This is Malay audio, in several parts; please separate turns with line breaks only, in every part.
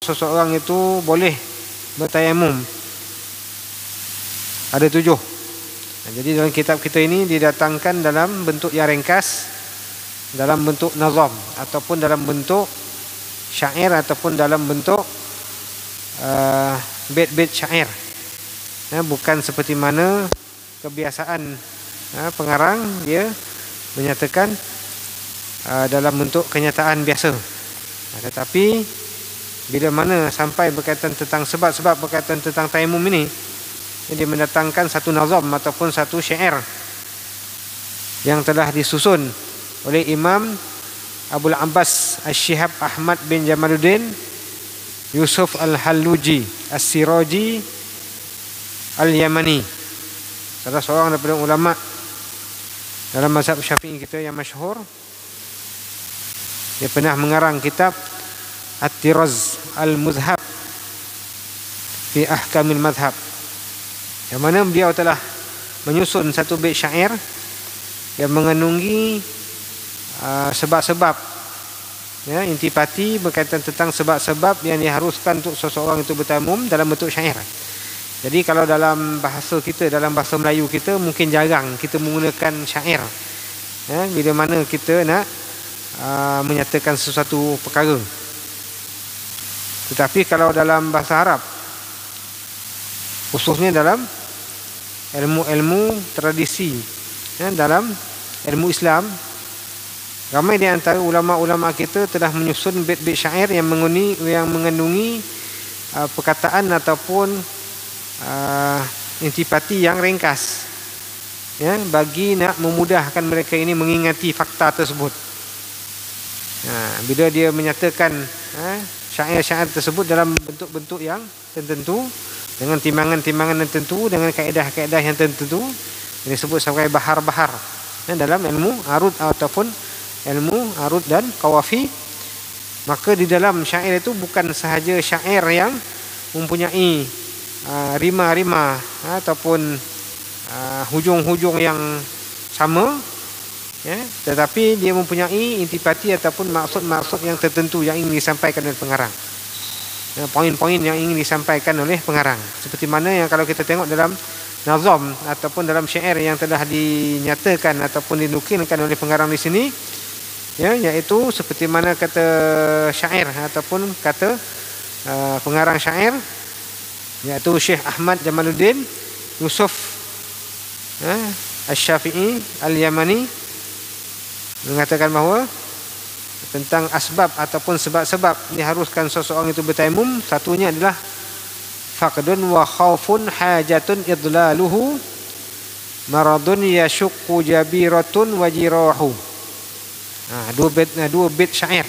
seseorang itu boleh bertayamum. Ada 7. Jadi dalam kitab kita ini didatangkan dalam bentuk yang ringkas, dalam bentuk nazam, ataupun dalam bentuk syair, ataupun dalam bentuk bait-bait syair. Bukan seperti mana kebiasaan pengarang, dia menyatakan dalam bentuk kenyataan biasa. Tetapi bila mana sampai berkaitan tentang sebab-sebab berkaitan tentang tayamum ini, dia mendatangkan satu nazam ataupun satu syair yang telah disusun oleh Imam Abul Abbas Asy-Syihab Ahmad bin Jamaluddin Yusuf Al-Halluji As-Siraji Al-Yamani, salah seorang daripada ulama dalam mazhab Syafi'i kita yang masyhur. Dia pernah mengarang kitab At-Tiraz Al-Muzhab fi Ahkamil Madhab, yang mana beliau telah menyusun satu bait syair yang mengandungi sebab-sebab, intipati berkaitan tentang sebab-sebab yang diharuskan untuk seseorang itu bertayamum dalam bentuk syair. Jadi kalau dalam bahasa kita, dalam bahasa Melayu kita, mungkin jarang kita menggunakan syair bila mana kita nak menyatakan sesuatu perkara. Tetapi kalau dalam bahasa Arab, khususnya dalam ilmu-ilmu tradisi, dalam ilmu Islam, ramai di antara ulama-ulama kita telah menyusun bait-bait syair yang mengandungi perkataan ataupun intipati yang ringkas, bagi nak memudahkan mereka ini mengingati fakta tersebut. Bila dia menyatakan syair-syair tersebut dalam bentuk-bentuk yang tertentu, dengan timbangan-timbangan yang tertentu, dengan kaedah-kaedah yang tertentu, ini disebut sebagai bahar-bahar dalam ilmu arud ataupun ilmu arud dan qawafi. Maka di dalam syair itu bukan sahaja syair yang mempunyai rima-rima ataupun hujung-hujung yang sama, tetapi dia mempunyai intipati ataupun maksud-maksud yang tertentu yang ingin disampaikan oleh pengarang, poin-poin yang ingin disampaikan oleh pengarang. Seperti mana yang kalau kita tengok dalam nazam ataupun dalam syair yang telah dinyatakan ataupun dinukilkan oleh pengarang di sini, iaitu seperti mana kata syair ataupun kata pengarang syair, iaitu Syekh Ahmad Jamaluddin Yusuf Asy-Syafi'i Al-Yamani mengatakan bahawa tentang asbab ataupun sebab-sebab diharuskan seseorang itu bertayamum, satunya adalah faqdun wa khaufun hajatun idlaluhu maradun yashuqqu jabiratun wa jirahu. Dua bait syair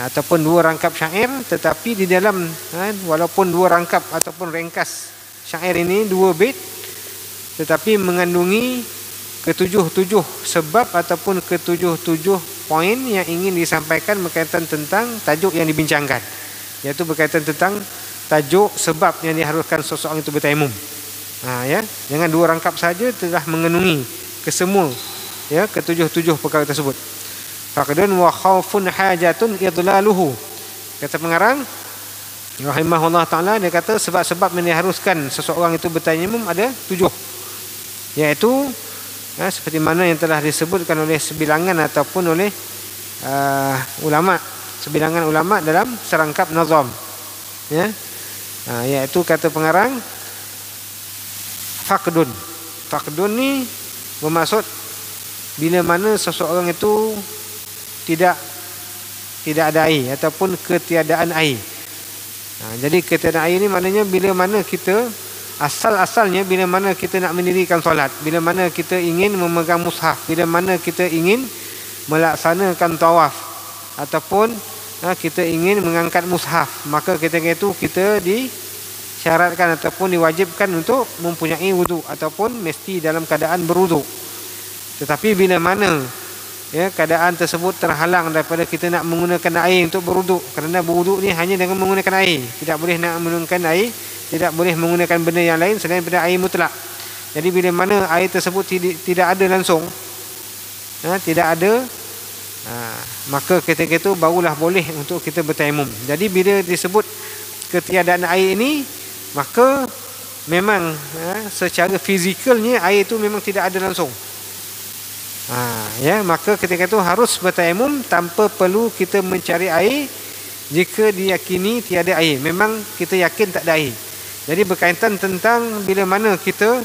ataupun dua rangkap syair, tetapi di dalam walaupun dua rangkap ataupun ringkas syair ini dua bait, tetapi mengandungi ketujuh sebab ataupun ketujuh poin yang ingin disampaikan berkaitan tentang tajuk yang dibincangkan, iaitu berkaitan tentang tajuk sebab yang diharuskan seseorang itu bertayamum. Dengan dua rangkap saja telah mengandungi kesemua ketujuh perkara tersebut. Faqdun wa khaufun hajatun idlaluhu. Kata pengarang rahimahullah taala, dia kata sebab-sebab yang diharuskan seseorang itu bertayamum ada 7, iaitu seperti mana yang telah disebutkan oleh sebilangan ataupun oleh sebilangan ulama dalam serangkap nazam, iaitu kata pengarang faqdun ni bermaksud bila mana seseorang itu tidak ada air ataupun ketiadaan air. Jadi ketiadaan air ni maknanya bila mana kita asal-asalnya bila mana kita nak mendirikan solat, bila mana kita ingin memegang mushaf, bila mana kita ingin melaksanakan tawaf ataupun kita ingin mengangkat mushaf, maka ketika itu kita disyaratkan ataupun diwajibkan untuk mempunyai wuduk ataupun mesti dalam keadaan berwuduk. Tetapi bila mana keadaan tersebut terhalang daripada kita nak menggunakan air untuk berwuduk, kerana berwuduk ni hanya dengan menggunakan air, tidak boleh nak menggunakan air, tidak boleh menggunakan benda yang lain selain daripada air mutlak. Jadi bila mana air tersebut tidak ada langsung, tidak ada Maka ketika itu barulah boleh untuk kita bertayamum. Jadi bila disebut ketiadaan air ini, maka memang secara fizikalnya air itu memang tidak ada langsung. Maka ketika itu harus bertayamum tanpa perlu kita mencari air. Jika diyakini tiada air, memang kita yakin tak ada air. Jadi berkaitan tentang bila mana kita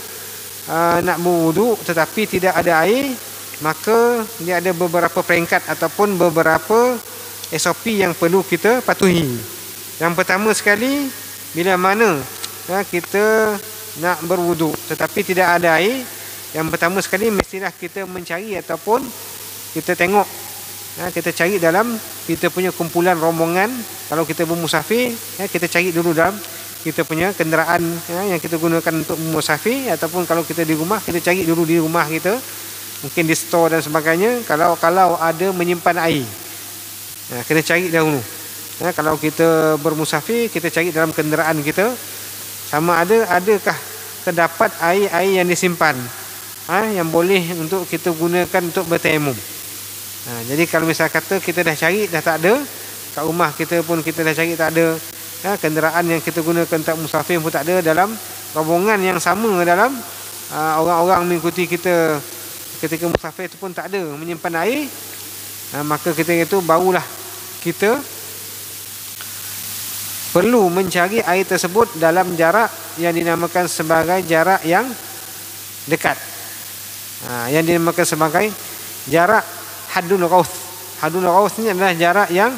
nak berwuduk tetapi tidak ada air, maka dia ada beberapa peringkat ataupun beberapa SOP yang perlu kita patuhi. Yang pertama sekali, bila mana kita nak berwuduk tetapi tidak ada air, yang pertama sekali mestilah kita mencari ataupun kita tengok, kita cari dalam kita punya kumpulan rombongan. Kalau kita bermusafir, kita cari dulu dalam kita punya kenderaan yang kita gunakan untuk bermusafir, ataupun kalau kita di rumah, kita cari dulu di rumah kita, mungkin di store dan sebagainya. Kalau ada menyimpan air, kena cari dahulu. Kalau kita bermusafir, kita cari dalam kenderaan kita, sama adakah terdapat air yang disimpan, yang boleh untuk kita gunakan untuk bertayamum. Jadi kalau misal kata kita dah cari dah tak ada, kat rumah kita pun kita dah cari tak ada, kenderaan yang kita gunakan untuk musafir pun tak ada, dalam rombongan yang sama dalam orang-orang mengikuti kita ketika musafir itu pun tak ada menyimpan air, maka ketika itu barulah kita perlu mencari air tersebut dalam jarak yang dinamakan sebagai jarak yang dekat, yang dinamakan sebagai jarak Haddul Ghauth. Haddul Ghauth ni adalah jarak yang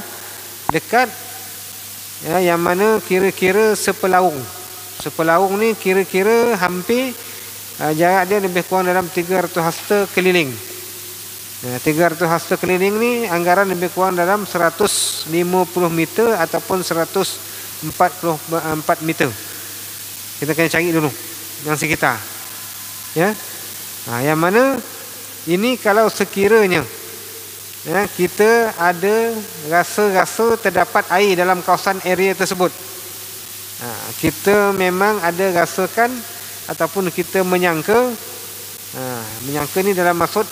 dekat, yang mana kira-kira sepelaung. Sepelaung ni kira-kira hampir jarak dia lebih kurang dalam 300 hasta keliling. 300 hasta keliling ni anggaran lebih kurang dalam 150 meter ataupun 144 meter. Kita kena cari dulu yang sekitar. Yang mana ini kalau sekiranya kita ada rasa-rasa terdapat air dalam kawasan area tersebut, kita memang ada rasakan ataupun kita menyangka, menyangka ni dalam maksud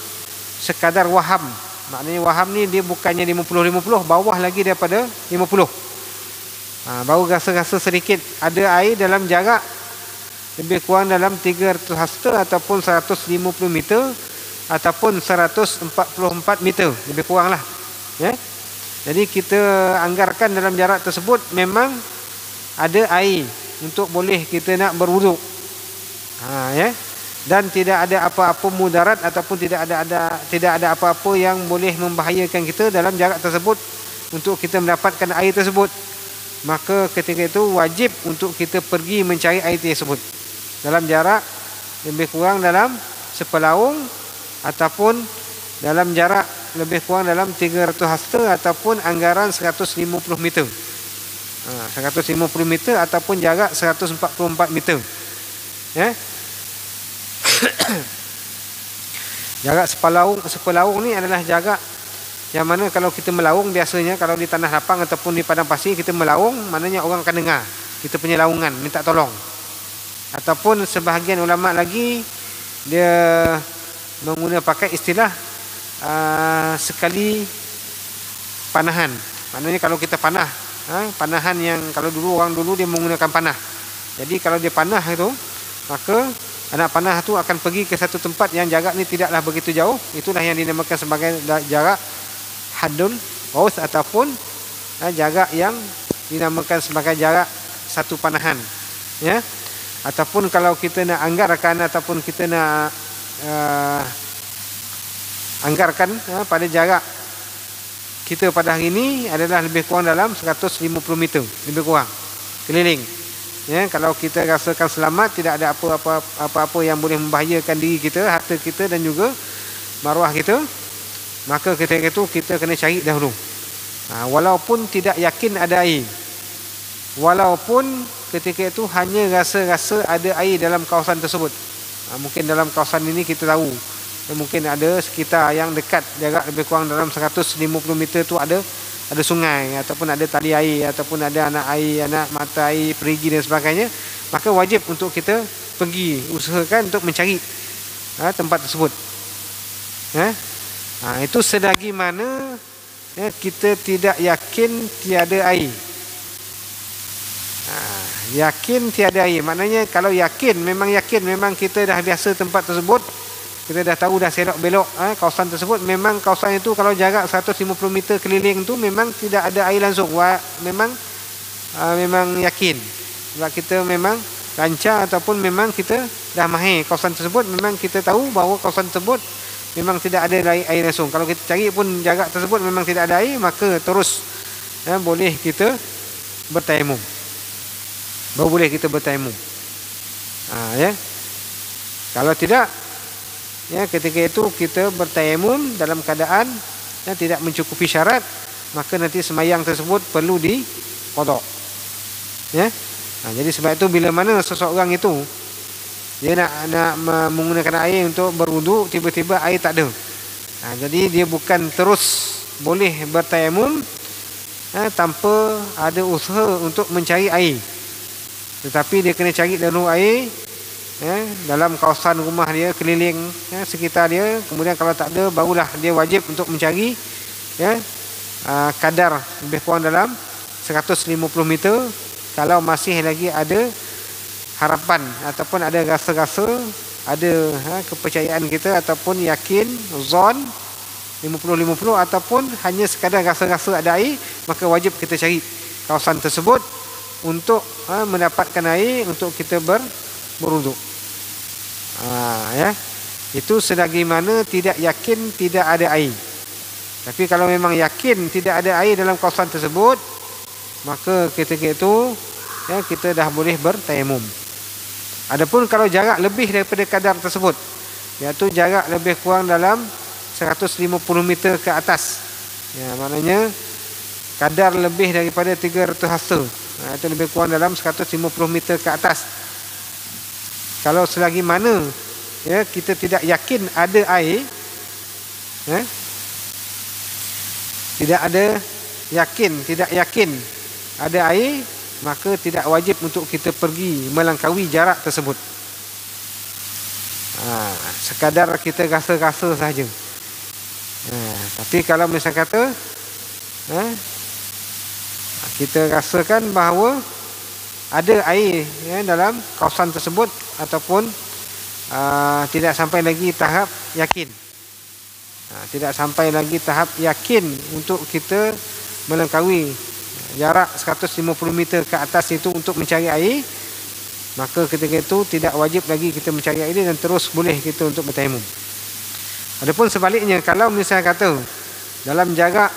sekadar waham. Maknanya waham ni dia bukannya 50-50, bawah lagi daripada 50. Baru rasa-rasa sedikit ada air dalam jarak lebih kurang dalam 300 hasta ataupun 150 meter ataupun 144 meter, lebih kurang lah. Jadi kita anggarkan dalam jarak tersebut memang ada air untuk boleh kita nak berwuduk, dan tidak ada apa-apa mudarat ataupun tidak ada apa-apa yang boleh membahayakan kita dalam jarak tersebut untuk kita mendapatkan air tersebut. Maka ketika itu wajib untuk kita pergi mencari air tersebut dalam jarak lebih kurang dalam sepelaung ataupun dalam jarak lebih kurang dalam 300 hasta ataupun anggaran 150 meter. 150 meter ataupun jarak 144 meter. Jarak sepelaung ni adalah jarak yang mana kalau kita melaung, biasanya kalau di tanah lapang ataupun di padang pasir kita melaung, maknanya orang akan dengar kita punya laungan, minta tolong. Ataupun sebahagian ulama lagi dia pakai istilah sekali panahan. Maknanya kalau kita panah, panahan yang kalau orang dulu dia menggunakan panah. Jadi kalau dia panah itu, maka anak panah itu akan pergi ke satu tempat yang jarak ni tidaklah begitu jauh. Itulah yang dinamakan sebagai jarak Haddul Ghauth ataupun jarak yang dinamakan sebagai jarak satu panahan. Ataupun kalau kita nak anggarkan ataupun kita nak anggarkan pada jarak kita pada hari ini adalah lebih kurang dalam 150 meter, lebih kurang keliling. Kalau kita rasakan selamat, tidak ada apa-apa yang boleh membahayakan diri kita, harta kita dan juga maruah kita, maka ketika itu kita kena cari dahulu. Walaupun tidak yakin ada air, walaupun ketika itu hanya rasa-rasa ada air dalam kawasan tersebut. Mungkin dalam kawasan ini kita tahu mungkin ada sekitar yang dekat jarak lebih kurang dalam 150 meter tu ada sungai ataupun ada tali air ataupun ada anak air, anak mata air, perigi dan sebagainya, maka wajib untuk kita pergi usahakan untuk mencari tempat tersebut. Itu selagi mana kita tidak yakin tiada air. Yakin tiada air, maknanya kalau yakin memang kita dah biasa tempat tersebut, kita dah tahu dah selok belok kawasan tersebut, memang kawasan itu kalau jarak 150 meter keliling tu memang tidak ada air langsung. Memang yakin, sebab kita memang lancar ataupun memang kita dah mahir kawasan tersebut, memang kita tahu bahawa kawasan tersebut memang tidak ada air langsung. Kalau kita cari pun jarak tersebut memang tidak ada air, maka terus boleh kita bertayamum. Baru boleh kita bertayamum. Kalau tidak, ketika itu kita bertayamum dalam keadaan tidak mencukupi syarat, maka nanti sembahyang tersebut perlu diqada. Jadi sebab itu bila mana seseorang itu dia nak menggunakan air untuk berwuduk, tiba-tiba air tak ada. Jadi dia bukan terus boleh bertayamum tanpa ada usaha untuk mencari air, tetapi dia kena cari dulu air dalam kawasan rumah dia, keliling sekitar dia. Kemudian kalau tak ada, barulah dia wajib untuk mencari kadar lebih kurang dalam 150 meter. Kalau masih lagi ada harapan ataupun ada rasa-rasa, ada kepercayaan kita ataupun yakin, zon 50-50, ataupun hanya sekadar rasa-rasa ada air, maka wajib kita cari kawasan tersebut untuk mendapatkan air untuk kita berwuduk. Itu selagi mana tidak yakin tidak ada air. Tapi kalau memang yakin tidak ada air dalam kawasan tersebut, maka ketika itu kita dah boleh bertayamum. Adapun kalau jarak lebih daripada kadar tersebut, iaitu jarak lebih kurang dalam 150 meter ke atas, maknanya kadar lebih daripada 300 hasta, itu lebih kurang dalam 150 meter ke atas. Kalau selagi mana kita tidak yakin ada air, tidak yakin ada air, maka tidak wajib untuk kita pergi melangkaui jarak tersebut. Sekadar kita rasa-rasa sahaja. Tapi kalau misalnya kata kita rasakan bahawa ada air dalam kawasan tersebut, ataupun tidak sampai lagi tahap yakin, untuk kita melangkaui jarak 150 meter ke atas itu untuk mencari air, maka ketika itu tidak wajib lagi kita mencari air dan terus boleh kita untuk bertayamum. Adapun sebaliknya, kalau misalnya kata dalam jarak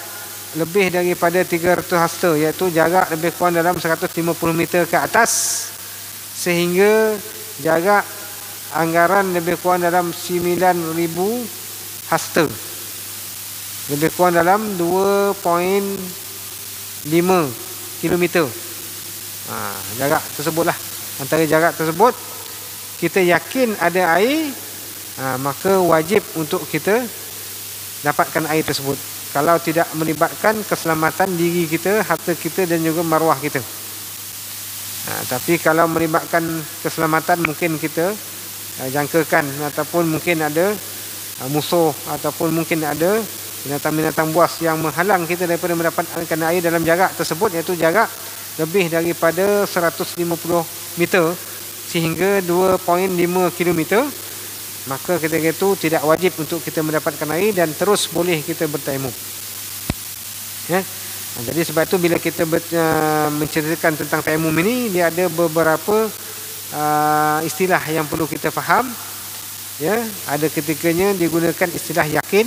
lebih daripada 300 hasta, iaitu jarak lebih kurang dalam 150 meter ke atas, sehingga jarak anggaran lebih kurang dalam 9.000 hasta, lebih kurang dalam 2.5 kilometer. Jarak tersebutlah, antara jarak tersebut kita yakin ada air, maka wajib untuk kita dapatkan air tersebut, kalau tidak melibatkan keselamatan diri kita, harta kita dan juga maruah kita. Tapi kalau melibatkan keselamatan, mungkin kita jangkakan, ataupun mungkin ada musuh, ataupun mungkin ada binatang-binatang buas yang menghalang kita daripada mendapatkan air dalam jarak tersebut, iaitu jarak lebih daripada 150 meter sehingga 2.5 kilometer, maka ketika itu tidak wajib untuk kita mendapatkan air dan terus boleh kita bertayamum. Jadi sebab itu bila kita menceritakan tentang tayamum ini, dia ada beberapa istilah yang perlu kita faham. Ada ketikanya digunakan istilah yakin,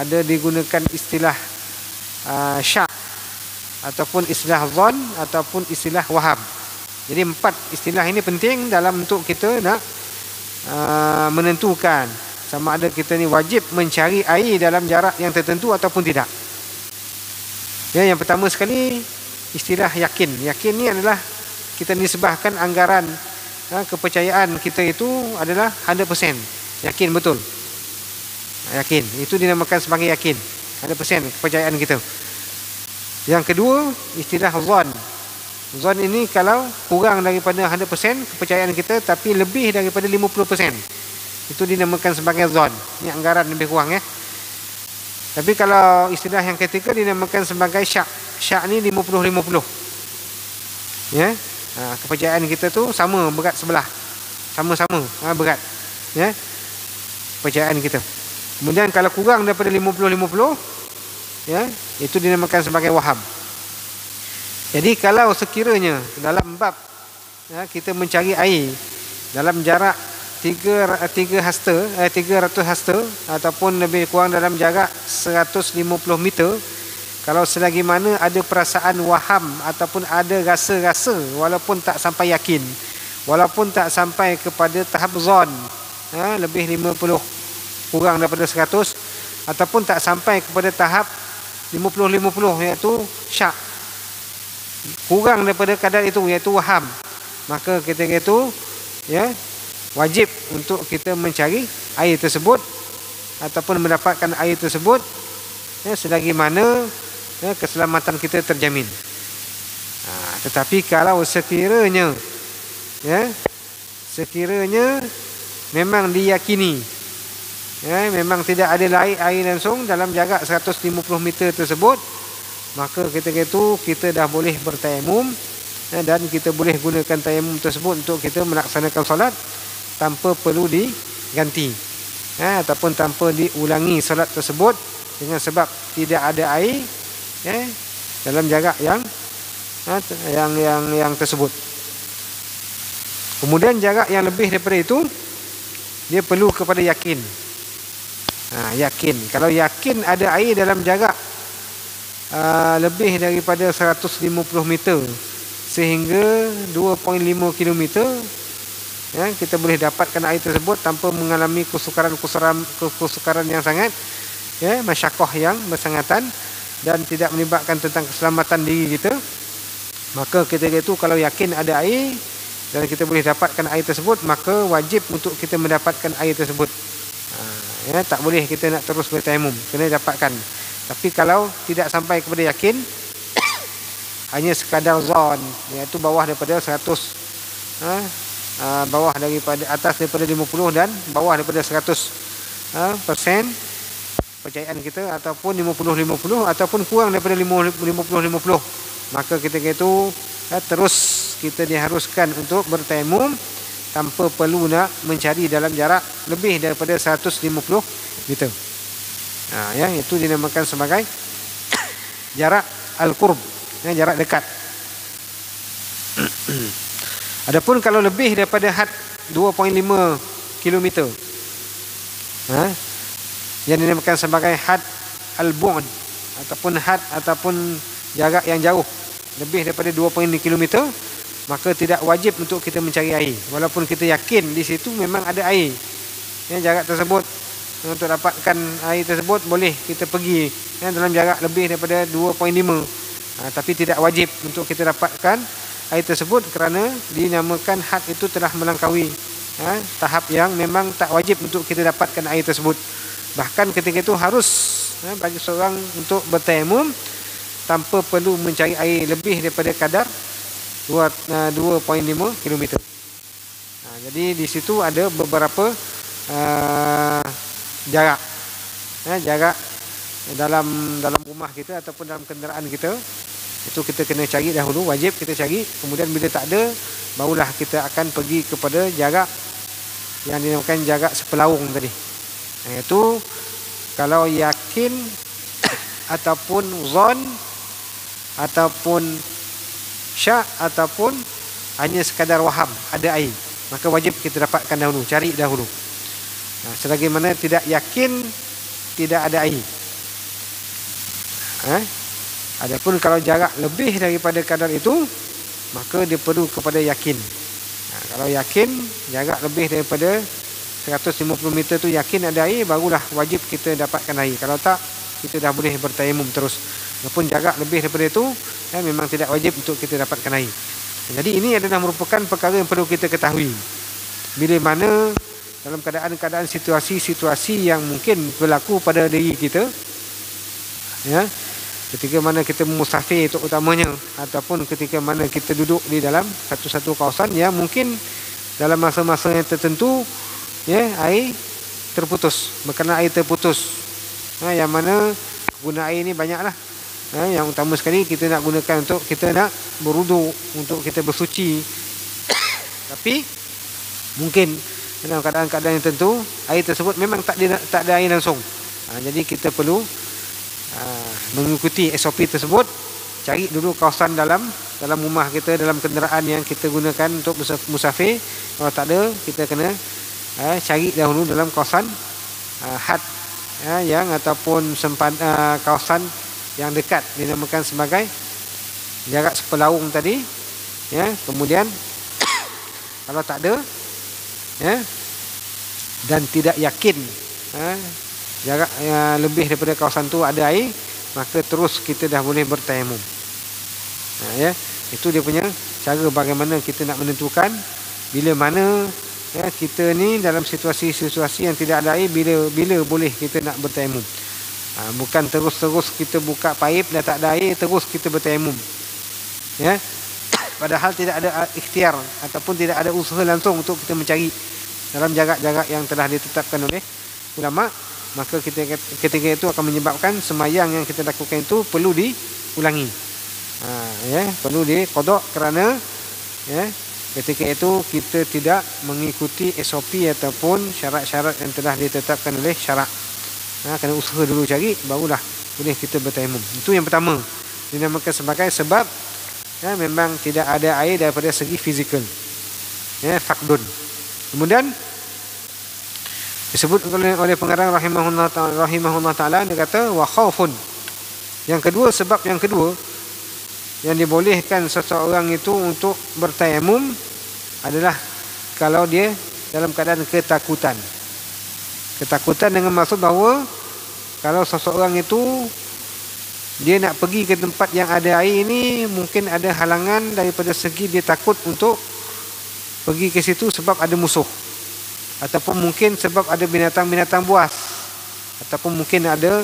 ada digunakan istilah syak, ataupun istilah zon, ataupun istilah waham. Jadi 4 istilah ini penting dalam untuk kita nak menentukan sama ada kita ni wajib mencari air dalam jarak yang tertentu ataupun tidak. Yang pertama sekali, istilah yakin. Yakin ni adalah kita nisbahkan anggaran kepercayaan kita itu adalah 100%. Yakin betul. Yakin, itu dinamakan sebagai yakin, 100% kepercayaan kita. Yang kedua, istilah zon. Zon ini kalau kurang daripada 100% kepercayaan kita, tapi lebih daripada 50%, itu dinamakan sebagai zon. Ini anggaran lebih kurang Tapi kalau istilah yang ketiga dinamakan sebagai syak. Syak ni 50-50. Ya. Kepercayaan kita tu sama berat sebelah. Sama-sama berat. Ya. Kepercayaan kita. Kemudian kalau kurang daripada 50-50, ya, itu dinamakan sebagai waham. Jadi kalau sekiranya dalam bab, ya, kita mencari air dalam jarak 300 hasta ataupun lebih kurang dalam jarak 150 meter, kalau selagi mana ada perasaan waham ataupun ada rasa-rasa, walaupun tak sampai yakin, walaupun tak sampai kepada tahap zon, lebih 50 kurang daripada 100, ataupun tak sampai kepada tahap 50-50, iaitu syak, kurang daripada kadar itu, iaitu waham, maka ketika itu, ya, wajib untuk kita mencari air tersebut ataupun mendapatkan air tersebut, ya, selagi mana, ya, keselamatan kita terjamin. Tetapi kalau sekiranya, ya, sekiranya memang diyakini, ya, memang tidak ada air langsung dalam jarak 150 meter tersebut, maka ketika itu kita dah boleh bertayamum, ya, dan kita boleh gunakan tayamum tersebut untuk kita melaksanakan solat tanpa perlu diganti, ya, ataupun tanpa diulangi solat tersebut dengan sebab tidak ada air, ya, dalam jarak yang tersebut. Kemudian jarak yang lebih daripada itu, dia perlu kepada yakin. Yakin. Kalau yakin ada air dalam jarak lebih daripada 150 meter sehingga 2.5 km, ya, kita boleh dapatkan air tersebut tanpa mengalami kesukaran yang sangat, ya, masyakoh yang bersangatan, dan tidak melibatkan tentang keselamatan diri kita, maka ketika itu kalau yakin ada air dan kita boleh dapatkan air tersebut, maka wajib untuk kita mendapatkan air tersebut. Ya, tak boleh kita nak terus bertayamum, kena dapatkan. Tapi kalau tidak sampai kepada yakin, hanya sekadar zon, iaitu bawah daripada 100, bawah daripada, atas daripada 50 dan bawah daripada 100% percayaan kita, ataupun 50-50 ataupun kurang daripada 50-50, maka ketika itu, terus kita diharuskan untuk bertayamum tanpa perlu nak mencari dalam jarak lebih daripada 150 meter. Ya, itu dinamakan sebagai jarak al-qurb, ya, jarak dekat. Adapun kalau lebih daripada had 2.5 km, yang dinamakan sebagai had al-bu'd, ataupun jarak yang jauh lebih daripada 2.5 km, maka tidak wajib untuk kita mencari air, walaupun kita yakin di situ memang ada air, ya, jarak tersebut. Untuk dapatkan air tersebut boleh kita pergi, ya, dalam jarak lebih daripada 2.5, tapi tidak wajib untuk kita dapatkan air tersebut, kerana dinamakan had itu telah melangkaui, ya, tahap yang memang tak wajib untuk kita dapatkan air tersebut. Bahkan ketika itu harus, ya, bagi seorang untuk bertayamum tanpa perlu mencari air lebih daripada kadar 2.5 km. Jadi di situ ada beberapa jarak, ya, jarak dalam rumah kita ataupun dalam kenderaan kita, itu kita kena cari dahulu, wajib kita cari. Kemudian bila tak ada, barulah kita akan pergi kepada jarak yang dinamakan jarak sepelaung tadi. Itu kalau yakin ataupun zon ataupun syak ataupun hanya sekadar waham ada air, maka wajib kita dapatkan dahulu, cari dahulu. Selagi mana tidak yakin tidak ada air. Adapun kalau jarak lebih daripada kadar itu, maka dia perlu kepada yakin. Kalau yakin jarak lebih daripada 150 meter tu yakin ada air, barulah wajib kita dapatkan air. Kalau tak, kita dah boleh bertayamum terus. Walaupun jarak lebih daripada itu, memang tidak wajib untuk kita dapatkan air. Jadi ini adalah merupakan perkara yang perlu kita ketahui. Bila mana dalam keadaan-keadaan situasi-situasi yang mungkin berlaku pada diri kita, ya, ketika mana kita musafir terutamanya, ataupun ketika mana kita duduk di dalam satu-satu kawasan yang mungkin dalam masa-masa yang tertentu, ya, air terputus. Berkenaan air terputus, yang mana guna air ni banyaklah. Yang utama sekali kita nak gunakan untuk kita nak berwuduk, untuk kita bersuci. Tapi mungkin dalam keadaan-keadaan yang tentu air tersebut memang tak ada air langsung. Jadi kita perlu mengikuti SOP tersebut. Cari dulu kawasan dalam rumah kita, dalam kenderaan yang kita gunakan untuk musafir. Kalau tak ada, kita kena cari dahulu dalam kawasan had yang ataupun kawasan yang dekat, dinamakan sebagai jarak sepelaung tadi. Kemudian kalau tak ada dan tidak yakin jarak lebih daripada kawasan tu ada air, maka terus kita dah boleh bertayamum. Itu dia punya cara bagaimana kita nak menentukan bila mana kita ni dalam situasi-situasi yang tidak ada air, bila boleh kita nak bertayamum. Bukan terus-terus kita buka paip dah tak ada air terus kita bertayamum. Padahal tidak ada ikhtiar ataupun tidak ada usaha langsung untuk kita mencari dalam jarak-jarak yang telah ditetapkan oleh ulama, maka ketika itu akan menyebabkan semayang yang kita lakukan itu perlu diulangi. Perlu diqada kerana ketika itu kita tidak mengikuti SOP ataupun syarat-syarat yang telah ditetapkan oleh syarak. Kena usaha dulu cari, barulah boleh kita bertayamum. Itu yang pertama, dinamakan sebagai sebab memang tidak ada air daripada segi fizikal, faqdun. Kemudian disebut oleh pengarang rahimahullah ta'ala, dia kata wa khaufun. Yang kedua, sebab yang kedua yang dibolehkan seseorang itu untuk bertayamum adalah kalau dia dalam keadaan ketakutan. Ketakutan dengan maksud bahawa kalau seseorang itu dia nak pergi ke tempat yang ada air ini, mungkin ada halangan daripada segi dia takut untuk pergi ke situ sebab ada musuh, ataupun mungkin sebab ada binatang-binatang buas, ataupun mungkin ada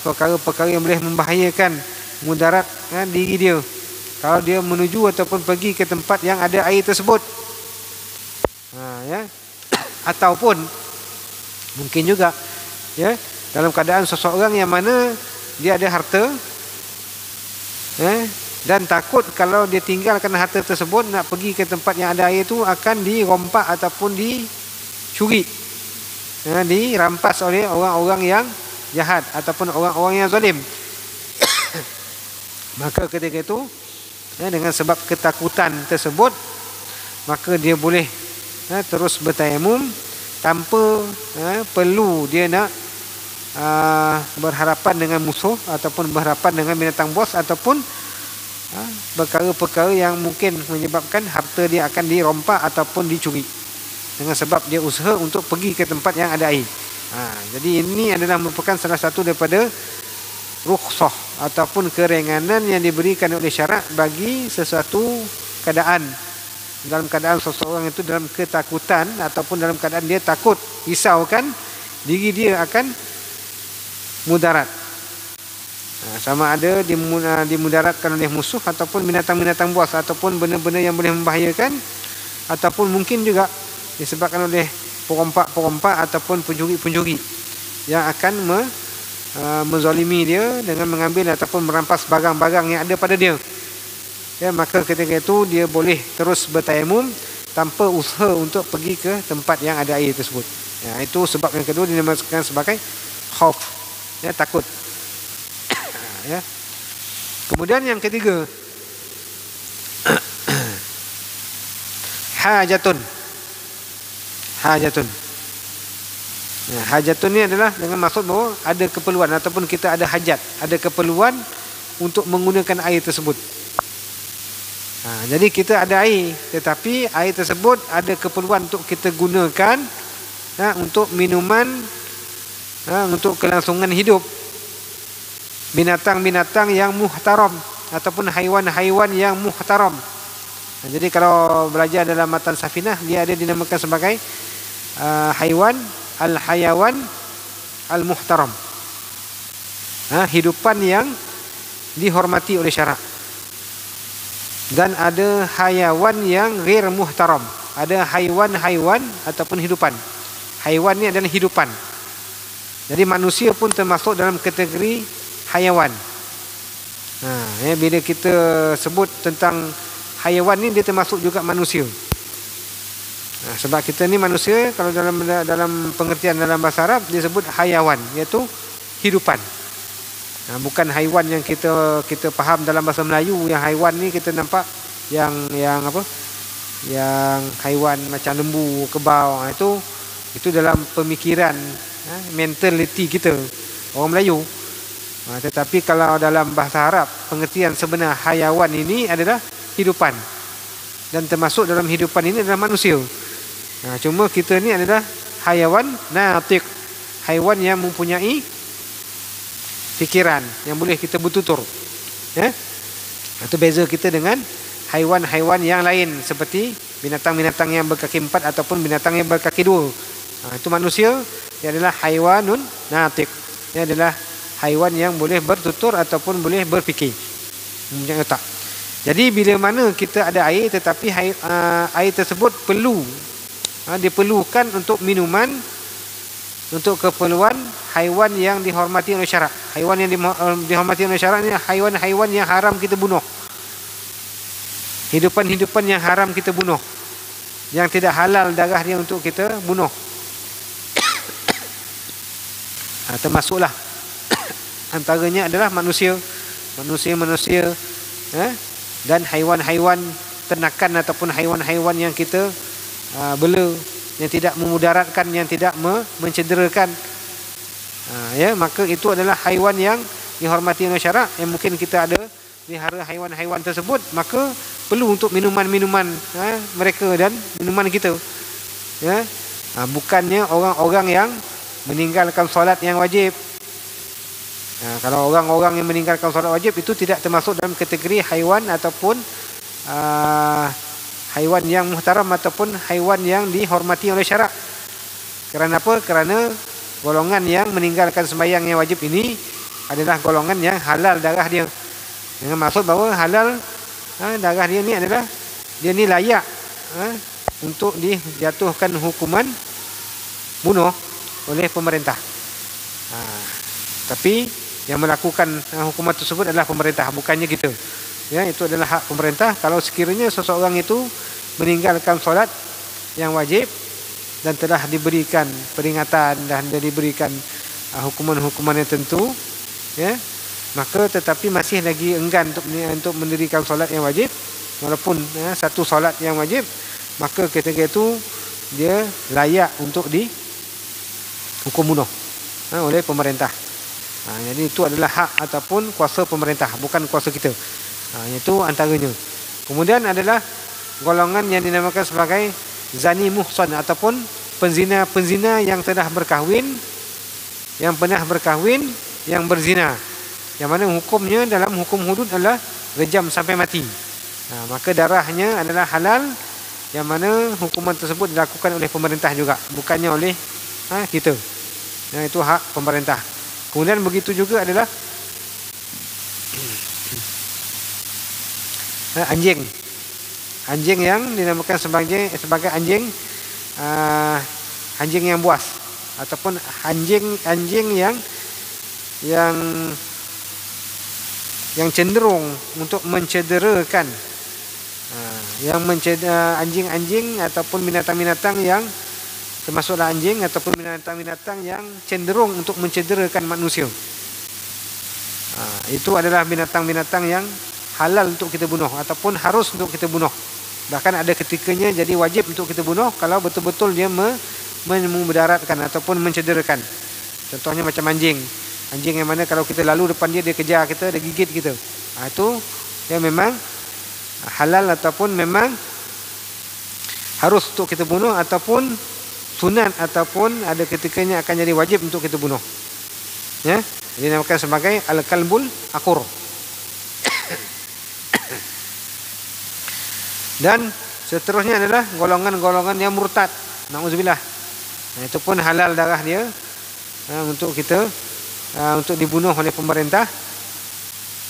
perkara-perkara yang boleh membahayakan, mudarat diri dia kalau dia menuju ataupun pergi ke tempat yang ada air tersebut. Ataupun mungkin juga dalam keadaan seseorang yang mana dia ada harta dan takut kalau dia tinggalkan harta tersebut nak pergi ke tempat yang ada air itu akan dirompak ataupun dicuri, dirampas oleh orang-orang yang jahat ataupun orang-orang yang zalim. Maka ketika itu dengan sebab ketakutan tersebut, maka dia boleh terus bertayamum tanpa perlu dia nak berharapan dengan musuh ataupun berharapan dengan binatang buas ataupun perkara-perkara yang mungkin menyebabkan harta dia akan dirompak ataupun dicuri, dengan sebab dia usaha untuk pergi ke tempat yang ada air. Jadi ini adalah merupakan salah satu daripada rukhsah ataupun kerenganan yang diberikan oleh syarak bagi sesuatu keadaan. Dalam keadaan seseorang itu dalam ketakutan ataupun dalam keadaan dia takut, risaukan diri dia akan mudarat, sama ada dimudaratkan oleh musuh ataupun binatang-binatang buas ataupun benda-benda yang boleh membahayakan, ataupun mungkin juga disebabkan oleh perompak-perompak ataupun pencuri-pencuri yang akan menzalimi dia dengan mengambil ataupun merampas barang-barang yang ada pada dia. Maka ketika itu dia boleh terus bertayamum tanpa usaha untuk pergi ke tempat yang ada air tersebut. Itu sebab yang kedua dinamakan sebagai khauf, takut. Kemudian yang ketiga, hajatun. Hajatun ni adalah dengan maksud bahawa ada keperluan ataupun kita ada hajat, ada keperluan untuk menggunakan air tersebut. Jadi kita ada air, tetapi air tersebut ada keperluan untuk kita gunakan untuk minuman, untuk kelangsungan hidup binatang-binatang yang muhtaram ataupun haiwan-haiwan yang muhtaram. Jadi kalau belajar dalam matan Safinah, dia ada dinamakan sebagai haiwan al-hayawan al-muhtaram, hidupan yang dihormati oleh syarak. Dan ada hayawan yang ghair muhtaram, ada haiwan-haiwan ataupun hidupan. Haiwan ni adalah hidupan, Jadi manusia pun termasuk dalam kategori hayawan. Bila kita sebut tentang hayawan ni, dia termasuk juga manusia. Sebab kita ni manusia, kalau dalam pengertian dalam bahasa Arab dia sebut hayawan, iaitu hidupan. Bukan haiwan yang kita faham dalam bahasa Melayu. Yang haiwan ni kita nampak yang apa? Yang haiwan macam lembu, kebau. Itu dalam pemikiran mentality kita orang Melayu. Tetapi kalau dalam bahasa Arab, pengertian sebenar hayawan ini adalah hidupan. Dan termasuk dalam hidupan ini adalah manusia. Cuma kita ni adalah hayawan natiq, haiwan yang mempunyai fikiran, yang boleh kita bertutur. Itu beza kita dengan haiwan-haiwan yang lain, seperti binatang-binatang yang berkaki 4 ataupun binatang yang berkaki 2. Itu manusia, dia adalah haiwanun natiq. Dia adalah haiwan yang boleh bertutur ataupun boleh berfikir, mempunyai otak. Jadi bila mana kita ada air, tetapi air tersebut diperlukan untuk minuman, untuk keperluan haiwan yang dihormati oleh syarak. Haiwan yang dihormati oleh syarak ni haiwan-haiwan yang haram kita bunuh. Hidupan-hidupan yang haram kita bunuh, yang tidak halal darah dia untuk kita bunuh. Termasuklah antaranya adalah manusia dan haiwan-haiwan ternakan ataupun haiwan-haiwan yang kita bela, yang tidak memudaratkan, yang tidak mencederakan. Maka itu adalah haiwan yang dihormati oleh syarak, yang mungkin kita ada pelihara haiwan-haiwan tersebut, maka perlu untuk minuman-minuman mereka dan minuman kita. Bukannya orang-orang yang meninggalkan solat yang wajib. Kalau orang-orang yang meninggalkan solat wajib itu tidak termasuk dalam kategori haiwan ataupun haiwan yang muhtaram ataupun haiwan yang dihormati oleh syarak. Kerana apa? Kerana golongan yang meninggalkan sembahyang yang wajib ini adalah golongan yang halal darah dia. Dengan maksud bahawa halal darah dia ni adalah, dia ni layak untuk dijatuhkan hukuman bunuh oleh pemerintah. Tapi yang melakukan hukuman tersebut adalah pemerintah, bukannya kita. Itu adalah hak pemerintah. Kalau sekiranya seseorang itu meninggalkan solat yang wajib dan telah diberikan peringatan dan diberikan hukuman-hukuman yang tentu, maka tetapi masih lagi enggan untuk mendirikan solat yang wajib, walaupun satu solat yang wajib, maka ketika itu dia layak untuk dihukum bunuh oleh pemerintah. Jadi itu adalah hak ataupun kuasa pemerintah, bukan kuasa kita. Itu antaranya. Kemudian adalah golongan yang dinamakan sebagai zani muhsan ataupun penzina yang telah berkahwin, yang pernah berkahwin, yang berzina, yang mana hukumnya dalam hukum hudud adalah rejam sampai mati. Maka darahnya adalah halal, yang mana hukuman tersebut dilakukan oleh pemerintah juga, bukannya oleh kita. Itu hak pemerintah. Kemudian begitu juga adalah anjing yang dinamakan sebagai anjing yang buas, ataupun anjing yang cenderung untuk mencederakan, anjing-anjing ataupun binatang-binatang yang termasuklah anjing ataupun binatang-binatang yang cenderung untuk mencederakan manusia. Itu adalah binatang-binatang yang halal untuk kita bunuh ataupun harus untuk kita bunuh. Bahkan ada ketikanya jadi wajib untuk kita bunuh kalau betul-betul dia memudaratkan ataupun mencederakan. Contohnya macam anjing yang mana kalau kita lalu depan dia kejar kita, dia gigit kita. Itu yang memang halal ataupun memang harus untuk kita bunuh, ataupun sunat, ataupun ada ketikanya akan jadi wajib untuk kita bunuh. Jadi dinamakan sebagai al-kalbul akur. Dan seterusnya adalah golongan-golongan yang murtad. Nauzubillah. Itu pun halal darah dia untuk kita untuk dibunuh oleh pemerintah.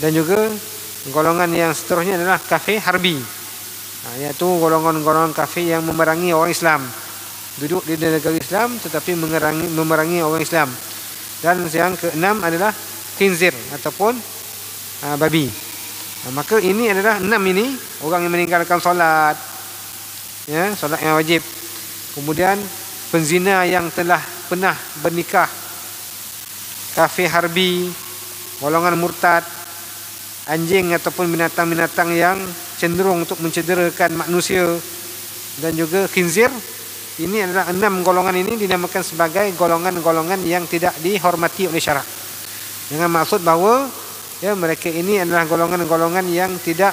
Dan juga golongan yang seterusnya adalah kafir harbi, iaitu golongan-golongan kafir yang memerangi orang Islam, duduk di negara Islam tetapi memerangi orang Islam. Dan yang keenam adalah khinzir ataupun babi. Maka ini adalah 6 ini orang yang meninggalkan solat, ya, solat yang wajib. Kemudian penzina yang telah pernah bernikah, kafir harbi, golongan murtad, anjing ataupun binatang-binatang yang cenderung untuk mencederakan manusia, dan juga khinzir. Ini adalah 6 golongan ini dinamakan sebagai golongan-golongan yang tidak dihormati oleh syarak. Dengan maksud bahawa ya, mereka ini adalah golongan-golongan yang tidak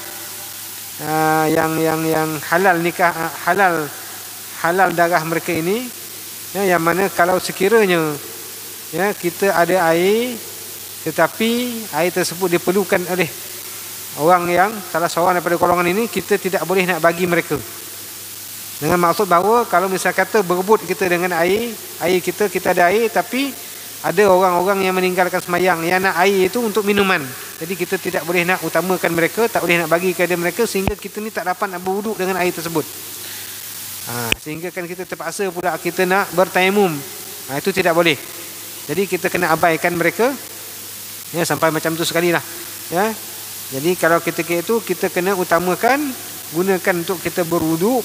yang halal nikah, halal darah mereka ini, ya, yang mana kalau sekiranya ya kita ada air, tetapi air tersebut diperlukan oleh orang yang salah seorang daripada golongan ini, kita tidak boleh nak bagi mereka. Dengan maksud bahawa kalau misal kata berebut kita dengan air kita ada air, tapi ada orang-orang yang meninggalkan semayang yang nak air itu untuk minuman. Jadi kita tidak boleh nak utamakan mereka, tak boleh nak bagi kepada mereka, sehingga kita ni tak dapat nak berwuduk dengan air tersebut. Sehingga kan kita terpaksa pula kita nak bertayamum. Itu tidak boleh. Jadi kita kena abaikan mereka, ya, sampai macam tu sekali lah, ya. Jadi kalau ketika itu kita kena utamakan, gunakan untuk kita berwuduk,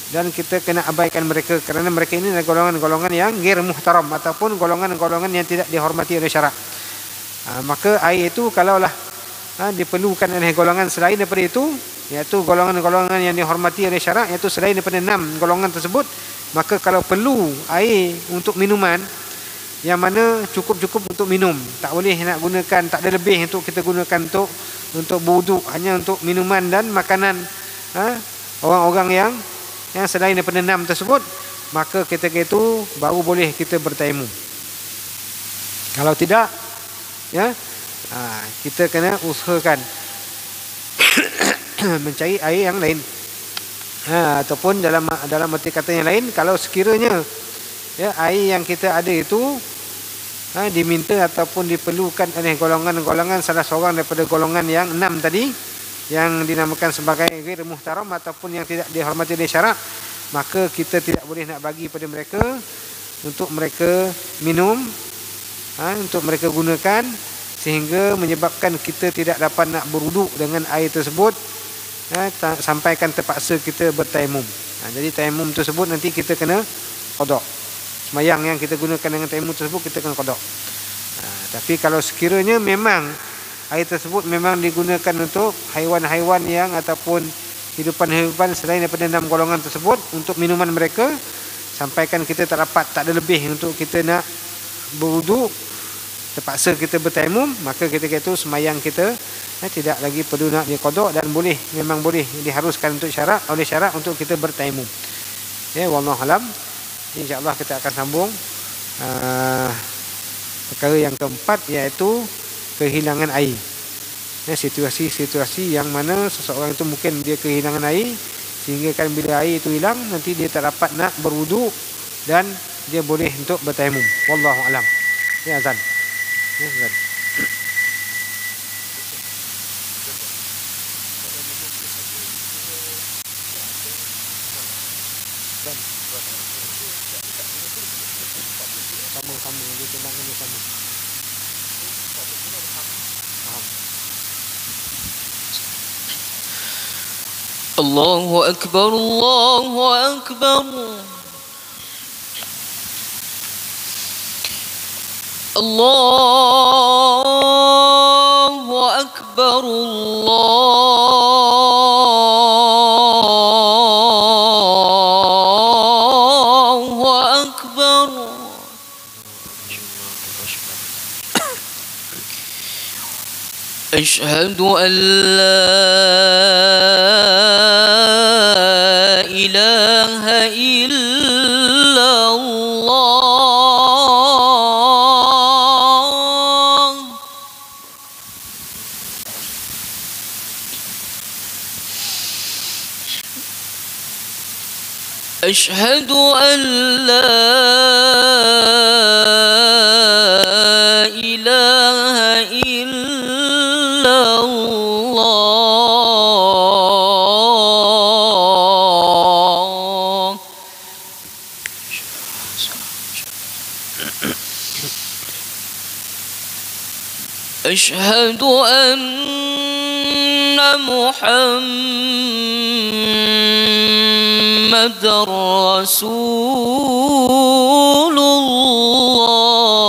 dan kita kena abaikan mereka, kerana mereka ini adalah golongan-golongan yang ghair muhtaram ataupun golongan-golongan yang tidak dihormati oleh syarak. Maka air itu kalaulah diperlukan oleh golongan selain daripada itu, iaitu golongan-golongan yang dihormati oleh syarak, iaitu selain daripada 6 golongan tersebut, maka kalau perlu air untuk minuman yang mana cukup-cukup untuk minum, tak boleh nak gunakan, tak ada lebih untuk kita gunakan untuk berwuduk, hanya untuk minuman dan makanan orang-orang yang selain daripada 6 tersebut, maka ketika itu baru boleh kita bertayamum. Kalau tidak, ya, kita kena usahakan mencari air yang lain, ataupun dalam arti kata yang lain, kalau sekiranya ya air yang kita ada itu diminta ataupun diperlukan oleh golongan-golongan salah seorang daripada golongan yang 6 tadi, yang dinamakan sebagai ghair muhtaram ataupun yang tidak dihormati oleh syarak, maka kita tidak boleh nak bagi pada mereka untuk mereka minum, untuk mereka gunakan, sehingga menyebabkan kita tidak dapat nak berwuduk dengan air tersebut, sampaikan terpaksa kita bertayamum. Jadi tayamum tersebut nanti kita kena qada. Semayang yang kita gunakan dengan tayamum tersebut kita kena qada. Tapi kalau sekiranya memang air tersebut memang digunakan untuk haiwan-haiwan yang ataupun hidupan-hidupan selain daripada 6 golongan tersebut untuk minuman mereka, sampaikan kita tak ada lebih untuk kita nak berwuduk, terpaksa kita bertayamum, maka ketika itu semayang kita tidak lagi perlu nak diqada, dan memang boleh diharuskan oleh syarak untuk kita bertayamum. Ya, wallahu alam. InsyaAllah kita akan sambung perkara yang keempat, iaitu kehilangan air. Situasi-situasi yang mana seseorang itu mungkin dia kehilangan air, sehingga kan bila air itu hilang, nanti dia tak dapat nak berwuduk dan dia boleh untuk bertayamum. Wallahu alam. Ya, azan. Ya, azan. Sama-sama dia tendangan dia sama.
Allahu Akbar, Allahu Akbar. Allahu Akbar, Allahu Akbar. Asyhadu an la ilaha illallah. Asyhadu an la ilaha illallah. أشهد أن محمد رسول الله.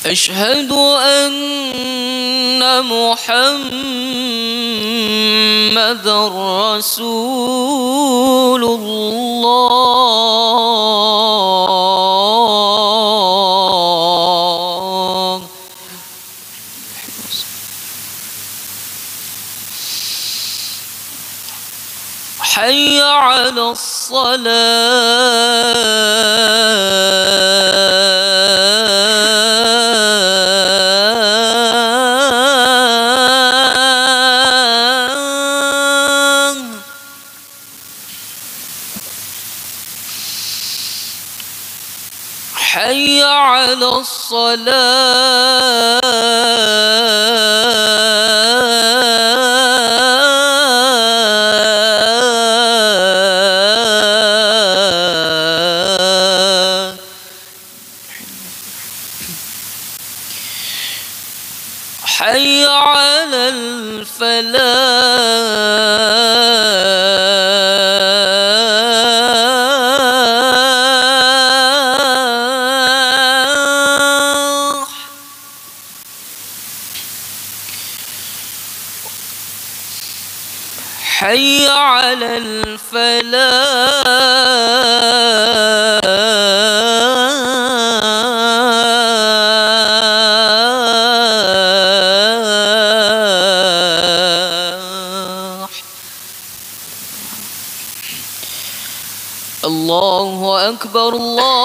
أشهد أن محمد رسول الله. حي على الصلاة. حي على الصلاة. حي على الفلاح. حي على الفلاح. الله أكبر الله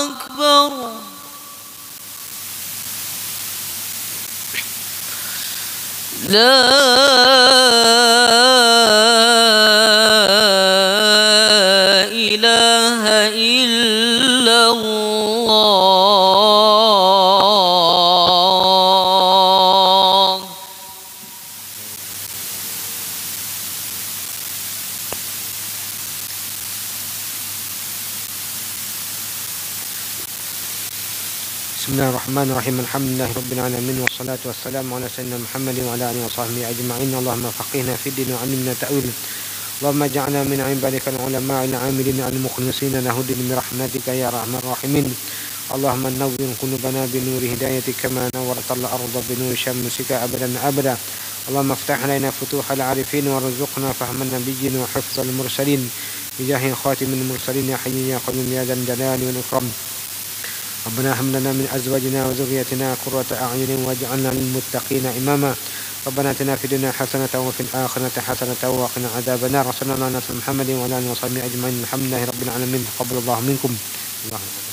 أكبر. لا إله إلا الله.
بسم الله الرحمن الرحيم. الحمد لله رب العالمين والصلاة والسلام على سيدنا محمد وعلى آله وصحبه أجمعين. اللهم فقهنا في الدين وعلمنا تأويل. اللهم اجعلنا من عبادك العلماء العاملين المخلصين لهدٍ برحمتك يا أرحم الراحمين. اللهم نور قلوبنا بنور هدايتك كما نورت الأرض بنور شمسك أبدا أبدا. اللهم افتح علينا فتوح العارفين وارزقنا فهم النبيين وحفظ المرسلين بجاه خاتم المرسلين يا حي يا قيوم يا ذا الجلال والإكرام. ربنا هب لنا من أزواجنا وذريتنا قرة أعين واجعلنا للمتقين إماما. ربنا آتنا في الدنيا حسنة وفي الآخرة حسنة وقنا عذاب النار. صلى الله على محمد وعلى آله وصحبه أجمعين. الحمد لله رب العالمين. تقبل الله منكم. الله أكبر.